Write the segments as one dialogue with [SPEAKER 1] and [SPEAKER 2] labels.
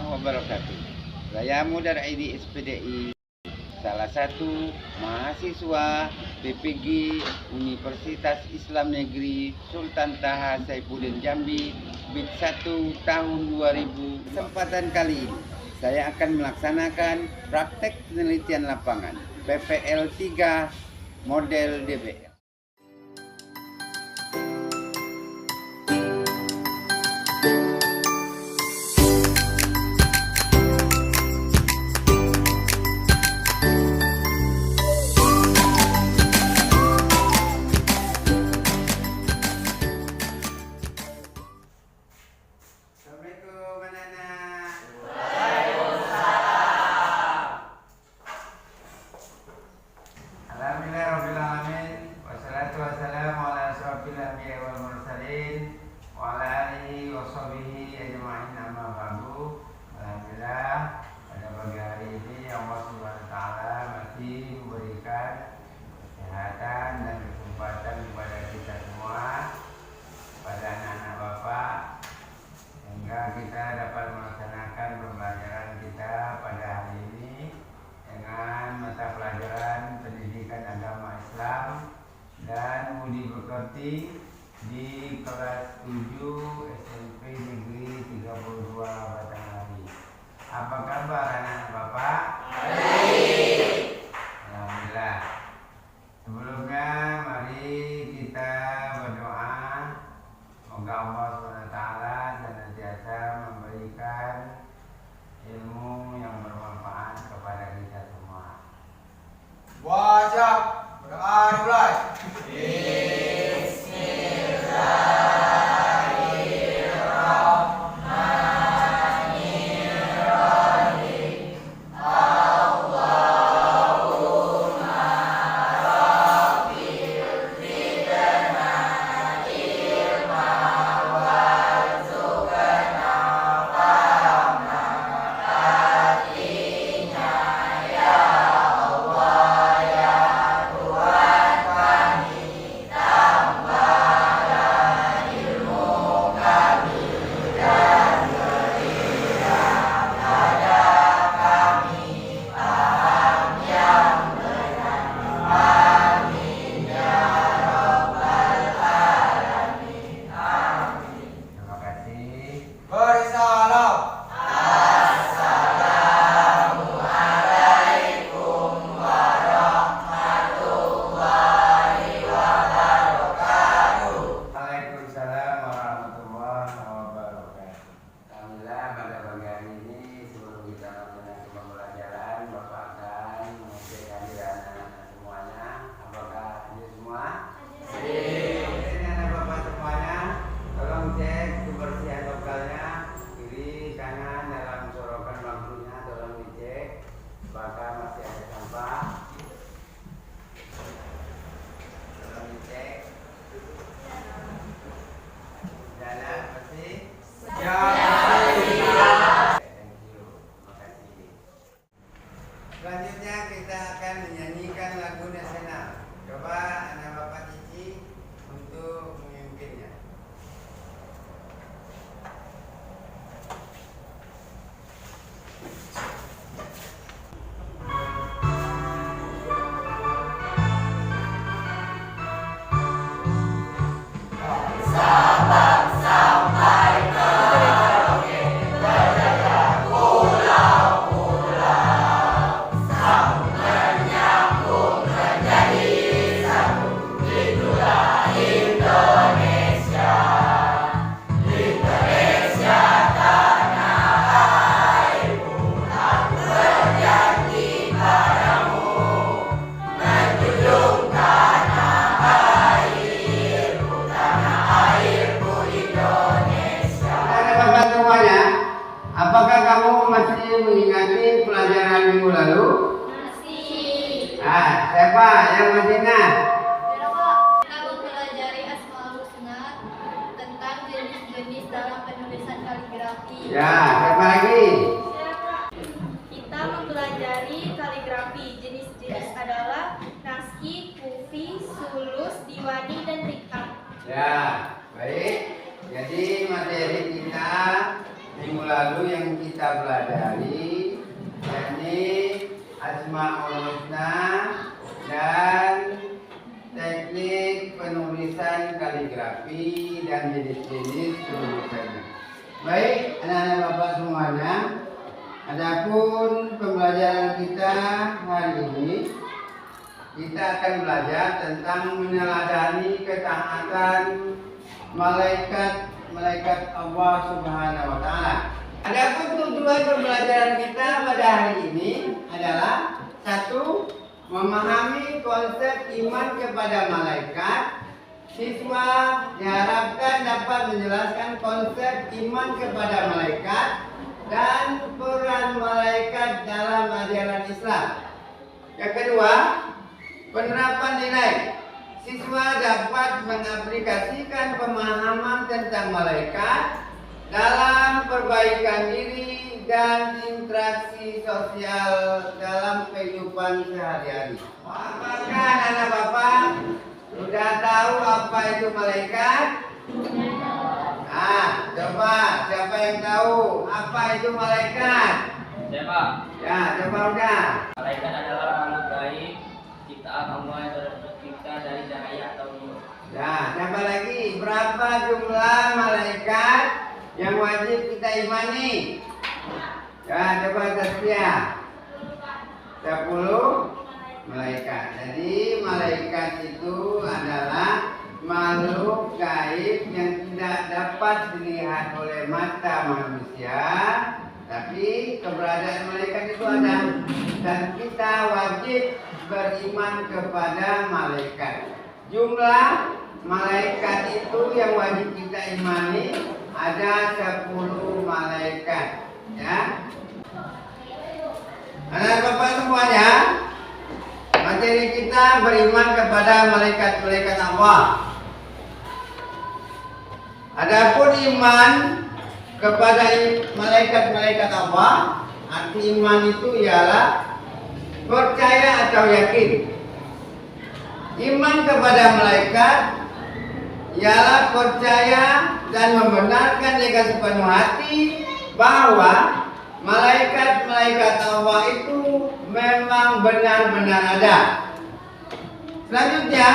[SPEAKER 1] wabarakatuh. Saya Mudar Aidi SPDI, salah satu mahasiswa PPG Universitas Islam Negeri Sultan Taha Saifuddin Jambi BIT 1 tahun 2000. Kesempatan kali ini saya akan melaksanakan praktek penelitian lapangan PPL 3 model DBL. Assalamualaikum anak-anak. Alhamdulillahirrahmanirrahim. Wassalatu wassalamu ala asyrafil anbiya wal mursalin wa ala alihi wa sahbihi ajma'in, amma ba'du. Alhamdulillah, pada pagi hari ini Allah Subhanahu wa taala masih memberikan kesehatan dan kesempatan kepada kita semua, pada anak-anak Bapak, sehingga kita dapat melaksanakan pembelajaran kita pada hari ini dengan mata pelajaran pendidikan agama Islam dan budi pekerti di kelas 7 SMP Negeri 32 Batanghari. Apa kabar anak-anak Bapak? Baik. Alhamdulillah. Sebelumnya mari kita berdoa, semoga Allah SWT senantiasa memberikan ilmu yang bermanfaat kepada kita semua.
[SPEAKER 2] Wajib berdoa dimulai.
[SPEAKER 1] Selanjutnya kita akan menyanyikan lagu nasional. Coba anak Bapak Cici untuk memimpinnya. Apakah kamu masih mengingati pelajaran minggu lalu?
[SPEAKER 3] Masih.
[SPEAKER 1] Siapa yang masih ingat?
[SPEAKER 3] Kita mempelajari Asmaul Husna tentang jenis-jenis dalam penulisan kaligrafi.
[SPEAKER 1] Ya, siapa lagi?
[SPEAKER 3] Kita mempelajari kaligrafi. Jenis-jenis adalah naskih, kufi, sulus, diwani, dan rik'ah.
[SPEAKER 1] Ya, baik. Jadi materi kita minggu lalu yang yang kita pelajari, yakni Asmaul Husna dan teknik penulisan kaligrafi dan jenis-jenis penulisannya. Baik, anak-anak Bapak semuanya, adapun pembelajaran kita hari ini, kita akan belajar tentang meneladani ketaatan malaikat Allah Subhanahu wa taala. Adapun tujuan pembelajaran kita pada hari ini adalah satu, memahami konsep iman kepada malaikat. Siswa diharapkan dapat menjelaskan konsep iman kepada malaikat dan peran malaikat dalam ajaran Islam. Yang kedua, penerapan nilai. Siswa dapat mengaplikasikan pemahaman tentang malaikat dalam perbaikan diri dan interaksi sosial dalam kehidupan sehari-hari. Apakah anak Bapak sudah tahu apa itu malaikat? Coba siapa yang tahu apa itu malaikat?
[SPEAKER 4] Siapa?
[SPEAKER 1] Ya, coba udah.
[SPEAKER 4] Malaikat adalah makhluk gaib ciptaan Allah yang tercipta dari cahaya atau nur.
[SPEAKER 1] Nah, siapa lagi? Berapa jumlah malaikat yang wajib kita imani? Ya, coba tasbih. 10 malaikat. Jadi malaikat itu adalah makhluk gaib yang tidak dapat dilihat oleh mata manusia, tapi keberadaan malaikat itu ada dan kita wajib beriman kepada malaikat. Jumlah malaikat itu yang wajib kita imani ada 10 malaikat, ya. Anak Bapak semuanya, materi kita beriman kepada malaikat-malaikat Allah. Adapun iman kepada malaikat-malaikat Allah, arti iman itu ialah percaya atau yakin. Iman kepada malaikat ialah percaya dan membenarkan dengan sepenuh hati bahwa malaikat-malaikat Allah itu memang benar-benar ada. Selanjutnya,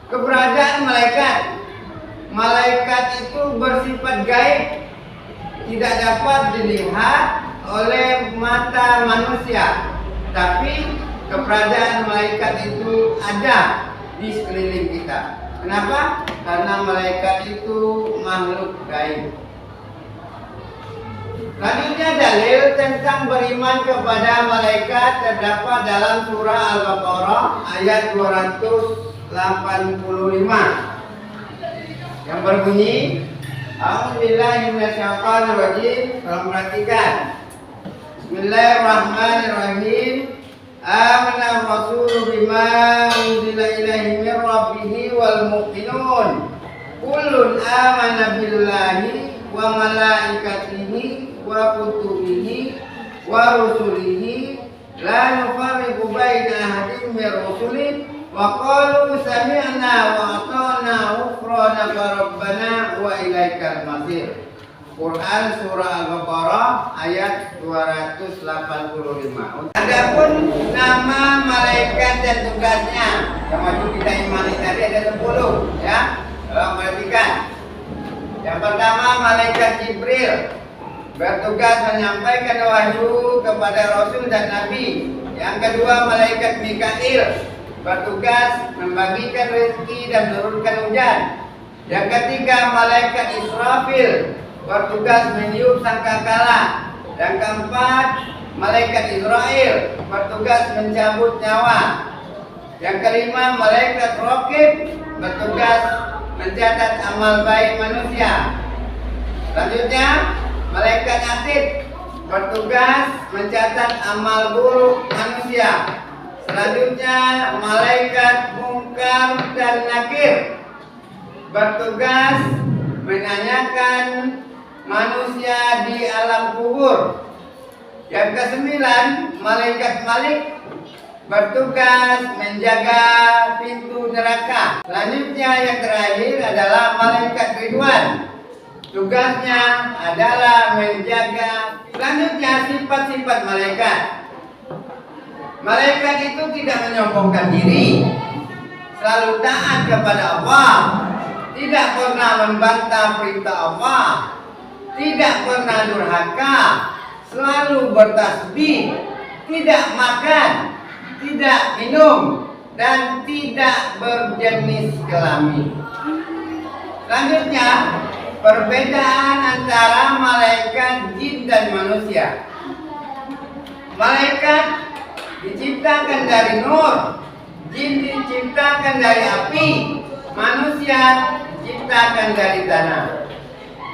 [SPEAKER 1] keberadaan malaikat. Malaikat itu bersifat gaib, tidak dapat dilihat oleh mata manusia, tapi keberadaan malaikat itu ada di sekeliling kita. Kenapa? Karena malaikat itu makhluk gaib. Selanjutnya dalil tentang beriman kepada malaikat terdapat dalam surah Al-Baqarah ayat 285 yang berbunyi, A'udzubillahi minasyaitonir rajim. Tolong perhatikan. Bismillahirrahmanirrahim. Amana ar-rasulu bima unzila ilaihi min rabbih wal mu'minun. Kullun amana billahi wa malaikatihi wa kutubihi wa rusulihi la nufarriqu baina ahadin min rusulihi wa qalu sami'na wa ata'na ghufranaka rabbana wa ilaikal masir. Quran surah Al-Baqarah ayat 285. Adapun nama malaikat dan tugasnya yang wajib kita imani tadi ada 10, ya. Tolong perhatikan. Yang pertama, malaikat Jibril bertugas menyampaikan wahyu kepada Rasul dan Nabi. Yang kedua, malaikat Mikail bertugas membagikan rezeki dan menurunkan hujan. Yang ketiga, malaikat Israfil bertugas meniup sangkakala. Yang keempat, malaikat Israel bertugas mencabut nyawa. Yang kelima, malaikat Raqib bertugas mencatat amal baik manusia. Selanjutnya, malaikat Atid bertugas mencatat amal buruk manusia. Selanjutnya, malaikat Munkar dan Nakir bertugas menanyakan manusia di alam kubur. Yang kesembilan, malaikat Malik bertugas menjaga pintu neraka. Selanjutnya yang terakhir adalah malaikat Ridwan tugasnya adalah menjaga. Selanjutnya sifat-sifat malaikat. Malaikat itu tidak menyombongkan diri, selalu taat kepada Allah, tidak pernah membantah perintah Allah, tidak pernah durhaka, selalu bertasbih, tidak makan, tidak minum, dan tidak berjenis kelamin. Selanjutnya, perbedaan antara malaikat jin dan manusia. Malaikat diciptakan dari nur, jin diciptakan dari api, manusia diciptakan dari tanah.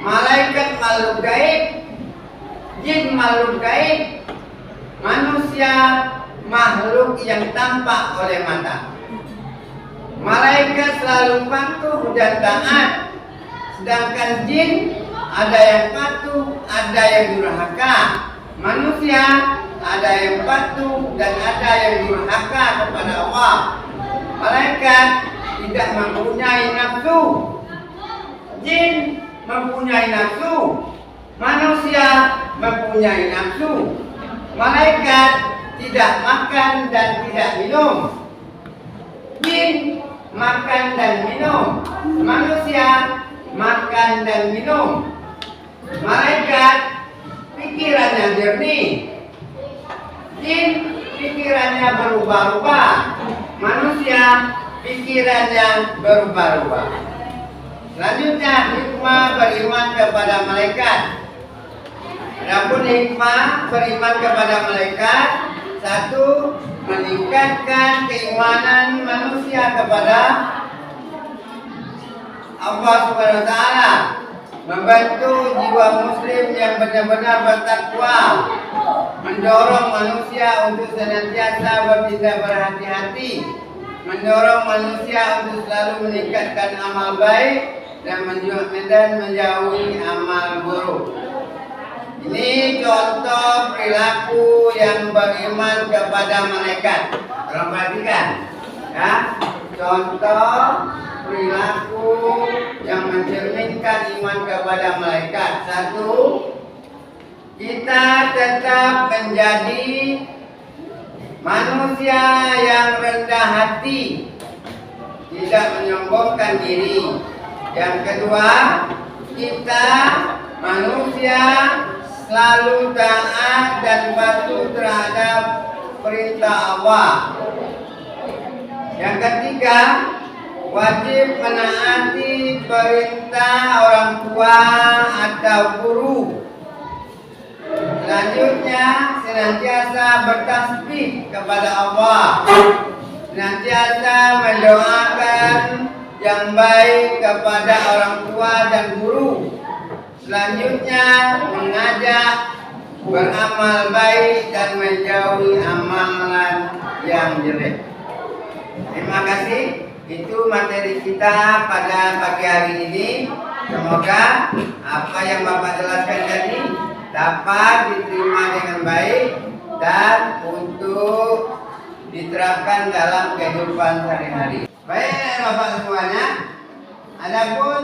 [SPEAKER 1] Malaikat makhluk gaib, jin makhluk gaib, manusia makhluk yang tampak oleh mata. Malaikat selalu patuh dan taat, sedangkan jin ada yang patuh, ada yang durhaka. Manusia ada yang patuh dan ada yang durhaka kepada Allah. Malaikat tidak mempunyai nafsu, jin mempunyai nafsu, manusia mempunyai nafsu. Malaikat tidak makan dan tidak minum, jin makan dan minum, manusia makan dan minum. Malaikat pikirannya jernih, jin pikirannya berubah-ubah, manusia pikirannya berubah-ubah. Selanjutnya hikmah beriman kepada malaikat. Adapun hikmah beriman kepada malaikat, satu, meningkatkan keimanan manusia kepada Allah Subhanahu wa taala, membantu jiwa muslim yang benar-benar bertakwa, mendorong manusia untuk senantiasa bertindak berhati-hati, mendorong manusia untuk selalu meningkatkan amal baik dan menjauhi amal buruk. Ini contoh perilaku yang beriman kepada malaikat. Tolong perhatikan, ya. Contoh perilaku yang mencerminkan iman kepada malaikat. Satu, kita tetap menjadi manusia yang rendah hati, tidak menyombongkan diri. Yang kedua, kita manusia selalu taat dan patuh terhadap perintah Allah. Yang ketiga, wajib menaati perintah orang tua atau guru. Selanjutnya, senantiasa bertasbih kepada Allah, senantiasa mendoakan yang baik kepada orang tua dan guru. Selanjutnya, mengajak beramal baik dan menjauhi amalan yang jelek. Terima kasih. Itu materi kita pada pagi hari ini. Semoga apa yang Bapak jelaskan tadi dapat diterima dengan baik dan untuk diterapkan dalam kehidupan sehari-hari. Baik Bapak semuanya, adapun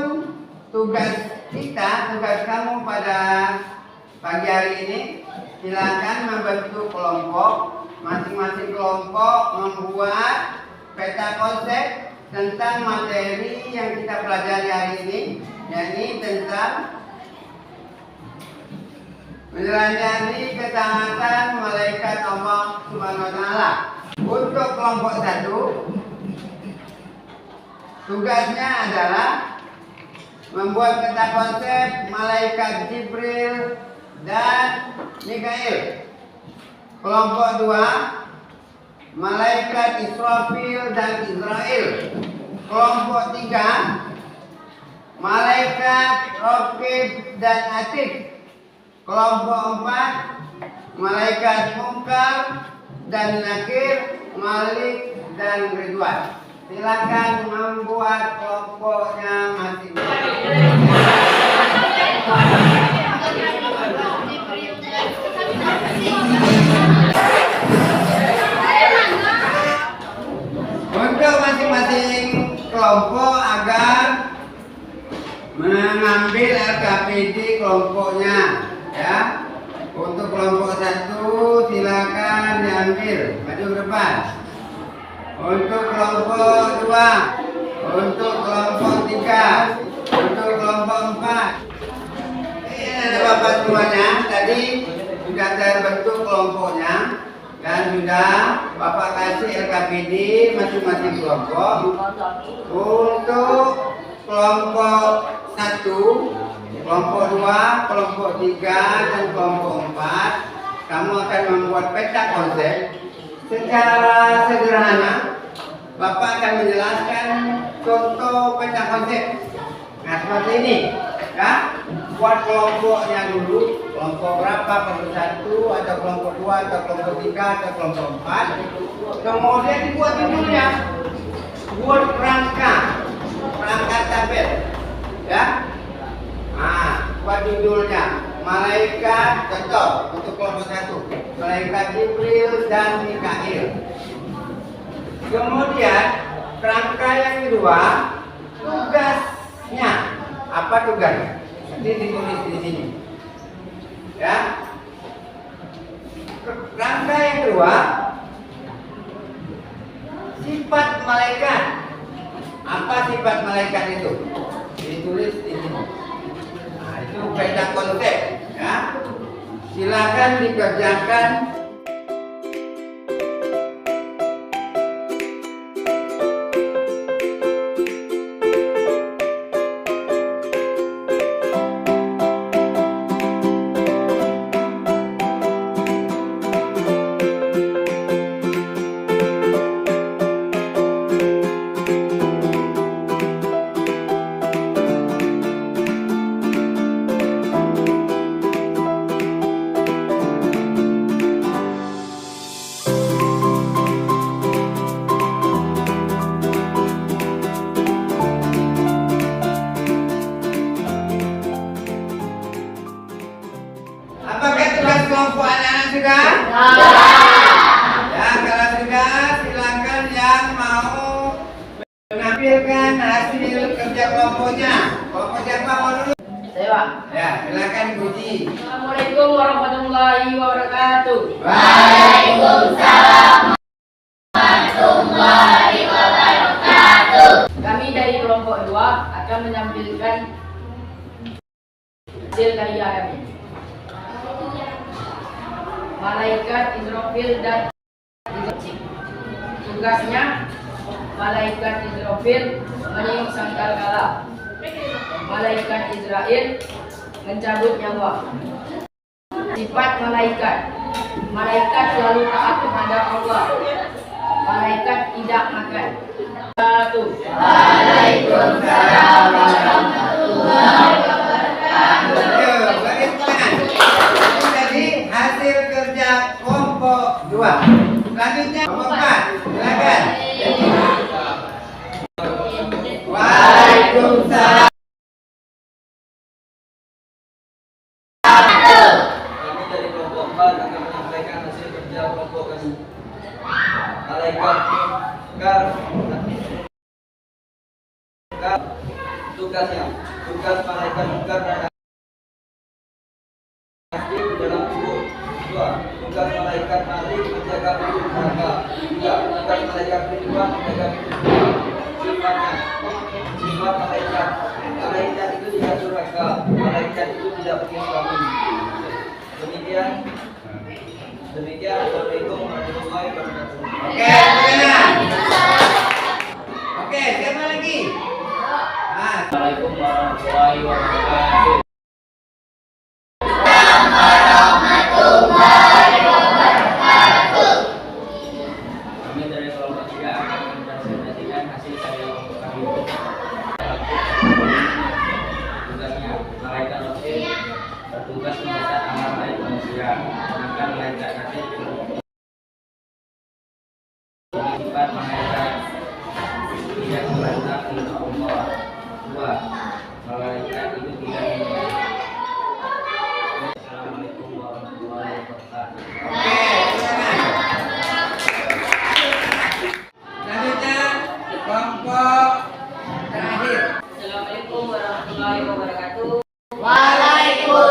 [SPEAKER 1] tugas kita, tugas kamu pada pagi hari ini, silakan membentuk kelompok. Masing-masing kelompok membuat peta konsep tentang materi yang kita pelajari hari ini, yakni tentang meneladani ketaatan malaikat Allah Subhanahu wa taala. Untuk kelompok satu, tugasnya adalah membuat peta konsep malaikat Jibril dan Mikail. Kelompok dua, malaikat Israfil dan Israel. Kelompok tiga, malaikat Raqib dan Atid. Kelompok empat, malaikat Munkar dan Nakir, Malik dan Ridwan. Silakan membuat kelompoknya masing-masing. Untuk masing-masing kelompok agar mengambil LKP kelompoknya, ya. Untuk kelompok 1 silakan diambil, maju ke depan. Untuk kelompok 2, untuk kelompok 3, untuk kelompok 4. Ini ada Bapak semuanya, tadi sudah terbentuk kelompoknya dan sudah Bapak kasih LKPD masing-masing kelompok. Untuk kelompok 1, kelompok 2, kelompok 3, dan kelompok 4, kamu akan membuat peta konsep. Secara sederhana, Bapak akan menjelaskan contoh peta konsep. Nah, seperti ini, ya. Buat kelompoknya dulu, kelompok berapa, kelompok 1, atau kelompok 2, atau kelompok 3, atau kelompok 4. Kemudian dibuat judulnya, buat perangkat tabel, ya. Nah, buat judulnya, malaikat, contoh untuk kelompok 1, malaikat Jibril dan Mikail. Kemudian kerangka yang kedua, tugasnya. Apa tugasnya? Nanti ditulis di sini. Ya. Kerangka yang kedua, sifat malaikat. Apa sifat malaikat itu? Ditulis di sini. Nah, itu peta konsep, ya. Silakan dikerjakan. Apakah tugas kelompok anak-anak sudah? Ya, kalau sudah, silakan yang mau menampilkan hasil kerja kelompoknya. Kelompok siapa mau dulu?
[SPEAKER 4] Saya, Pak.
[SPEAKER 1] Ya, silakan Puji.
[SPEAKER 4] Assalamualaikum warahmatullahi wabarakatuh.
[SPEAKER 3] Waalaikumsalam warahmatullahi wabarakatuh.
[SPEAKER 4] Kami dari kelompok 2 akan menampilkan hasil karya kami. Malaikat Israfil dan Israfil. Tugasnya, malaikat Israfil meniup sangkakala. Malaikat Israel mencabut nyawa. Sifat malaikat. Malaikat selalu taat kepada Allah. Malaikat tidak makan.
[SPEAKER 3] Waalaikumsalam warahmatullahi wabarakatuh.
[SPEAKER 1] Ayo, bagi tangan. Itu tadi hasil kerja kelompok 2. Selanjutnya kelompok 4. Silakan. Waalaikumsalam.
[SPEAKER 5] Kami dari kelompok 4 akan menyampaikan hasil kerja kelompok kami. Malaikat tugasnya, tugas malaikat Munkar dan Nakir dalam tubuh. 2. Tugas malaikat Malik menjaga pintu neraka. 3. Tugas malaikat Ridwan menjaga pintu surga. Sifatnya, sifat malaikat. Malaikat itu tidak durhaka. Malaikat itu tidak punya suami. Demikian. Assalamualaikum warahmatullahi wabarakatuh.
[SPEAKER 1] Oke, tangan. Oke, siapa lagi?
[SPEAKER 4] Assalamualaikum warahmatullahi wabarakatuh. Kami dari kelompok 3 akan mempresentasikan hasil karya kelompok kami. Tugasnya, malaikat Rasul bertugas mencatat amal baik manusia, sedangkan malaikat Nasir sifat malaikat tidak membantah perintah Allah. 2. Malaikat itu tidak ingin. Assalamualaikum warahmatullahi wabarakatuh.
[SPEAKER 1] Oke, tangan. Selanjutnya kelompok terakhir.
[SPEAKER 4] Assalamualaikum warahmatullahi wabarakatuh.
[SPEAKER 3] Waalaikumsalam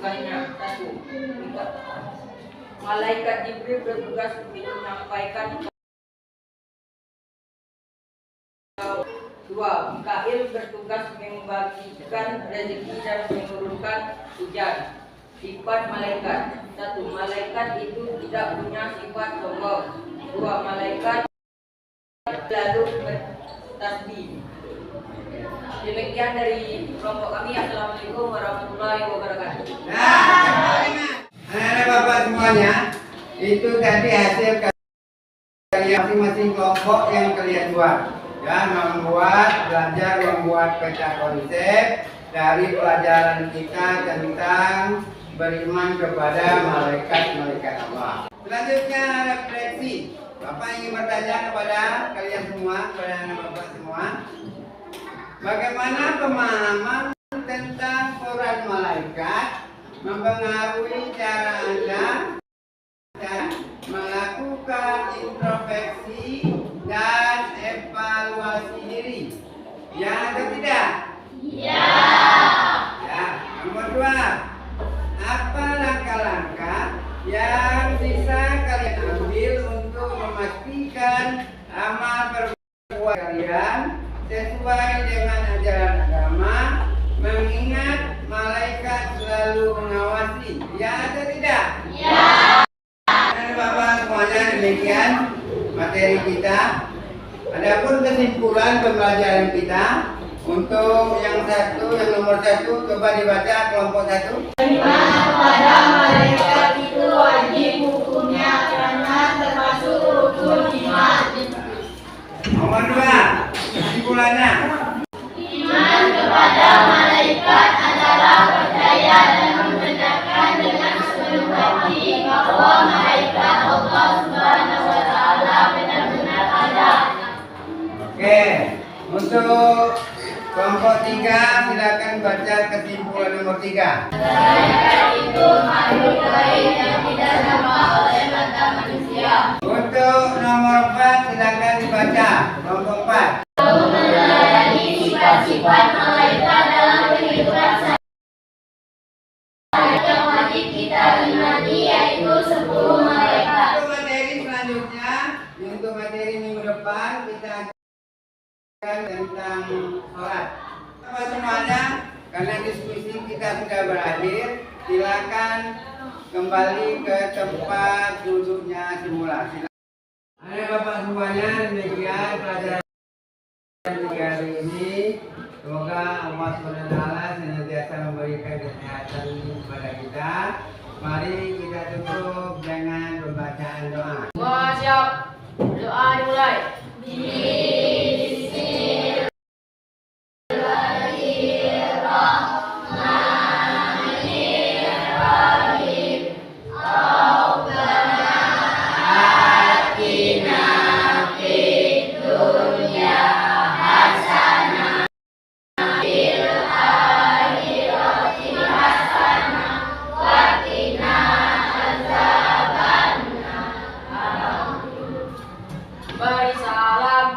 [SPEAKER 6] tugasnya. 1. Malaikat Jibril bertugas untuk menyampaikan. 2. Mikail bertugas membagikan rezeki dan menurunkan hujan. Sifat malaikat. 1. Malaikat itu tidak punya sifat sombong. 2. Malaikat selalu bertasbih. Demikian dari kelompok kami. Assalamualaikum warahmatullahi wabarakatuh.
[SPEAKER 1] Nah, anak-anak bapak semuanya, itu tadi hasil kalian masing-masing kelompok yang kalian buat. Ya, belajar membuat peta konsep dari pelajaran kita tentang beriman kepada malaikat-malaikat Allah. Selanjutnya refleksi. Bapak ingin bertanya kepada kalian semua, kepada anak bapak semua, bagaimana pemahaman tentang peran malaikat mempengaruhi cara Anda melakukan introspeksi dan evaluasi diri? Ya atau tidak? Ya. Ya. Nomor 2, apa langkah-langkah yang bisa kalian ambil untuk memastikan amal perbuatan kalian sesuai dengan ajaran agama, mengingat malaikat selalu mengawasi? Ya atau tidak? Ya. Dan Bapak semuanya, demikian materi kita. Adapun kesimpulan pembelajaran kita untuk yang nomor 1, coba dibaca kelompok 1.
[SPEAKER 3] Beriman kepada malaikat itu wajib hukumnya karena termasuk rukun iman.
[SPEAKER 1] Nomor 2, kesimpulannya.
[SPEAKER 3] Iman kepada malaikat adalah percaya dan membenarkan dengan sepenuh hati bahwa malaikat Allah Subhanahu wa Ta'ala benar-benar ada.
[SPEAKER 1] Oke, untuk kelompok 3 silakan baca kesimpulan nomor 3.
[SPEAKER 3] Malaikat itu makhluk gaib yang tidak nampak oleh mata manusia.
[SPEAKER 1] Untuk nomor 4 silakan dibaca kelompok 4.
[SPEAKER 3] Meneladani sifat-sifat malaikat dalam kehidupan yang wajib kita imani, yaitu 10 malaikat.
[SPEAKER 1] Untuk materi minggu depan kita akan tentang sholat. Bapak semuanya, karena diskusi kita sudah berakhir, silakan kembali ke tempat duduknya semula. Anak bapak semuanya, demikian pelajaran hari ini. Semoga Allah SWT senantiasa memberikan kesehatan kepada kita. Mari kita tutup dengan pembacaan doa.
[SPEAKER 6] Semua siap. Doa dimulai. Beri salam.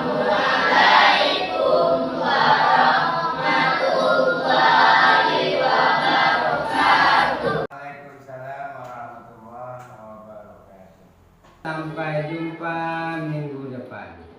[SPEAKER 3] Assalamualaikum warahmatullahi wabarakatuh.
[SPEAKER 1] Waalaikumsalam warahmatullahi wabarakatuh. Sampai jumpa minggu depan.